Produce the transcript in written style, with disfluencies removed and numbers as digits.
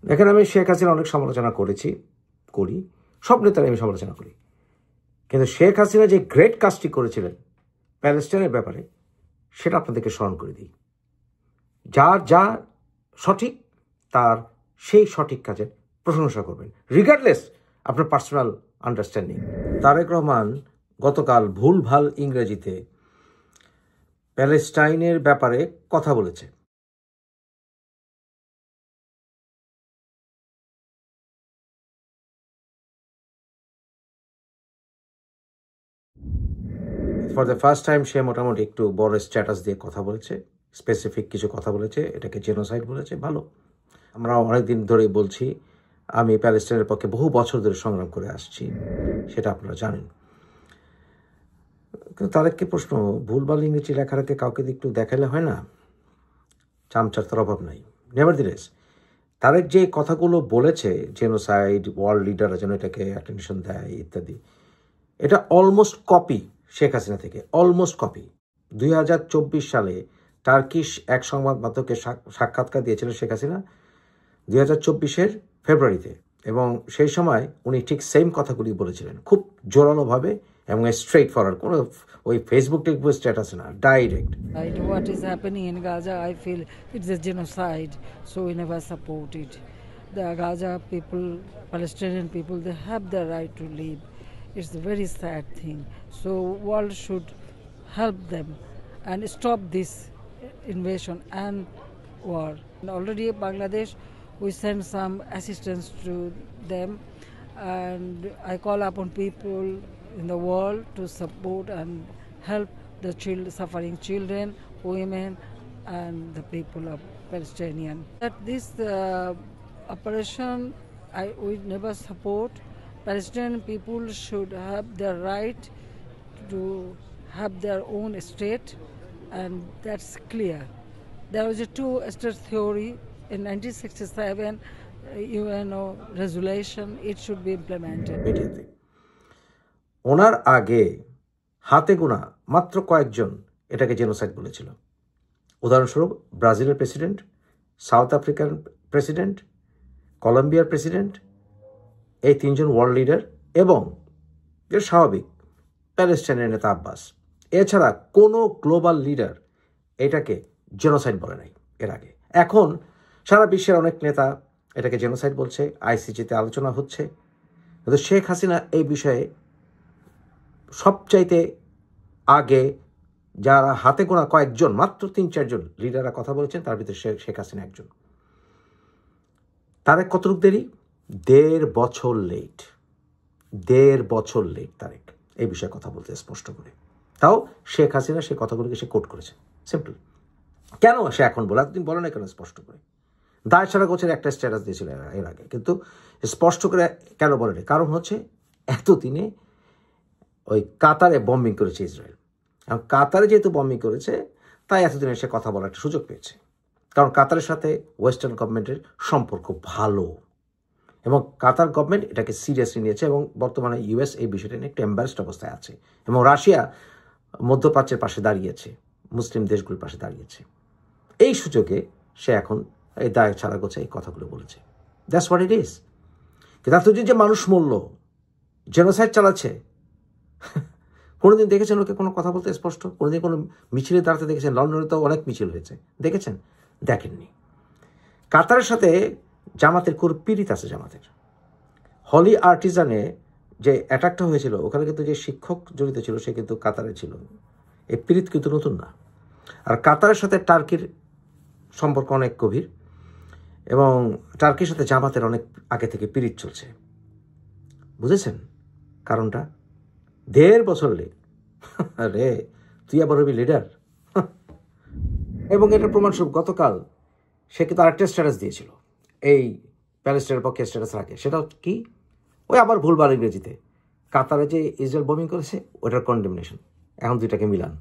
দেখেন, আমি শেখ হাসিনা অনেক সমালোচনা করি, সব নেতারা আমি সমালোচনা করি, কিন্তু শেখ হাসিনা যে গ্রেট কাজটি করেছিলেন প্যালেস্টাইনের ব্যাপারে সেটা আপনাদেরকে স্মরণ করে দিই। যার যা সঠিক তার সেই সঠিক কাজের প্রশংসা করবেন, রিগার্ডলেস আপনার পার্সোনাল আন্ডারস্ট্যান্ডিং। তারেক রহমান গতকাল ভুলভাল ইংরেজিতে প্যালেস্টাইনের ব্যাপারে কথা বলেছে। ফর দ্য ফার্স্ট টাইম সে মোটামুটি একটু বড় স্ট্যাটাস দিয়ে কথা বলেছে, স্পেসিফিক কিছু কথা বলেছে, এটাকে জেনোসাইড বলেছে। ভালো, আমরা অনেকদিন ধরেই বলছি, আমি প্যালেস্টাইনের পক্ষে বহু বছর ধরে সংগ্রাম করে আসছি, সেটা আপনারা জানেন। কিন্তু তারেককে প্রশ্ন, ভুলভাল ইংরেজি লেখাটাকে কাউকে একটু দেখালে হয় না? চামচার তার অভাব নাই। নেভারদিলেস তারেক যে কথাগুলো বলেছে, জেনোসাইড, ওয়ার্ল্ড লিডাররা যেন এটাকে অ্যাটেনশন দেয় ইত্যাদি, এটা অলমোস্ট কপি শেখ হাসিনা থেকে, অলমোস্ট কপি। 2024 সালে টার্কিশ এক সংবাদ মাধ্যমকে সাক্ষাৎকার দিয়েছিলেন শেখ হাসিনা 2024-এর ফেব্রুয়ারিতে, এবং সেই সময় উনি ঠিক সেম কথাগুলি বলেছিলেন, খুব জোরালোভাবে এবং স্ট্রেট ফরওয়ার্ড, কোনো ওই ফেসবুক টেকবুক স্ট্যাটাস না, direct. What is happening in Gaza, I feel it's a genocide, so we never support it. The Gaza people, Palestinian people, they have the right to live. It's a very sad thing. So world should help them and stop this invasion and war. And already Bangladesh, we send some assistance to them, and I call upon people in the world to support and help the suffering children, women, and the people of Palestinian. That this operation, we never support. Palestinian people should have the right to have their own state, and that's clear. There was a two-state theory in 1967 UNO resolution. It should be implemented. ওনার আগে হাতে গোনা মাত্র কয়েকজন এটাকে genocide বলেছিল। উদাহরণস্বরূপ ব্রাজিলের president, south আফ্রিকার president, কলম্বিয়ার প্রেসিডেন্ট, এই তিনজন ওয়ার্ল্ড লিডার, এবং এর স্বাভাবিক প্যালেস্টাইনের নেতা আব্বাস। এছাড়া কোনো গ্লোবাল লিডার এটাকে জেনোসাইড বলে নাই এর আগে। এখন সারা বিশ্বের অনেক নেতা এটাকে জেনোসাইড বলছে, আইসিজিতে আলোচনা হচ্ছে, কিন্তু শেখ হাসিনা এই বিষয়ে সবচাইতে আগে যারা হাতে গোনা কয়েকজন, মাত্র 3-4 জন লিডাররা কথা বলেছেন, তার ভিতরে শেখ হাসিনা একজন। তারেক কতটুক দেরি? 1.5 বছর লেট, 1.5 বছর লেট তারেক এই বিষয়ে কথা বলতে স্পষ্ট করে। তাও শেখ হাসিনা সে কথাগুলোকে সে কোট করেছে, সিম্পল। কেন সে এখন বলে, এতদিন বলে না কেন স্পষ্ট করে? দায় সারা গোছের একটা স্ট্যাটাস দিয়েছিল এর আগে, কিন্তু স্পষ্ট করে কেন বলেনি? কারণ হচ্ছে এতদিনে ওই কাতারে বম্বিং করেছে ইসরায়েল, এবং কাতারে যেহেতু বম্বিং করেছে তাই এতদিনে সে কথা বলার একটা সুযোগ পেয়েছে। কারণ কাতারের সাথে ওয়েস্টার্ন গভর্নমেন্টের সম্পর্ক ভালো, এবং কাতার গভর্নমেন্ট এটাকে সিরিয়াসলি নিয়েছে, এবং বর্তমানে ইউএস এই বিষয়টা নিয়ে একটু এম্বারেসড অবস্থায় আছে, এবং রাশিয়া মধ্যপ্রাচ্যের পাশে দাঁড়িয়েছে, মুসলিম দেশগুলোর পাশে দাঁড়িয়েছে। এই সুযোগে সে এখন এই দায় ছাড়া গোছে এই কথাগুলো বলেছে। That's what it is. কিন্তু এতদিন যে মানুষ মূল্য জেনোসাইড চালাচ্ছে, কোনোদিন দেখেছেন ওকে কোনো কথা বলতে স্পষ্ট? কোনোদিন কোনো মিছিলে দাঁড়াতে দেখেছেন? লন্ডনে তো অনেক মিছিল হয়েছে, দেখেছেন? দেখেননি। কাতারের সাথে জামাতের খুব পীড়িত আছে। জামাতের হলি আর্টিজানে যে অ্যাটাকটা হয়েছিল, ওখানে কিন্তু যে শিক্ষক জড়িত ছিল সে কিন্তু কাতারে ছিল। এই পীড়িত কিন্তু নতুন না। আর কাতারের সাথে টার্কির সম্পর্ক অনেক গভীর, এবং টার্কির সাথে জামাতের অনেক আগে থেকে পীড়িত চলছে। বুঝেছেন কারণটা? 1.5 বছর লেট। রে, তুই আবার হবি লিডার? এবং এটার প্রমাণস্বরূপ গতকাল সে কিন্তু আরেকটা স্ট্যাটাস দিয়েছিল এই প্যালেস্টাইনের পক্ষে স্ট্যাটাস রাখে। সেটা কি? ওই আবার ভুলভাল ইংরেজিতে কাতারে যে ইসরায়েল বোমিং করেছে ওটার কন্ডেমনেশন। এখন দুইটাকে মিলান।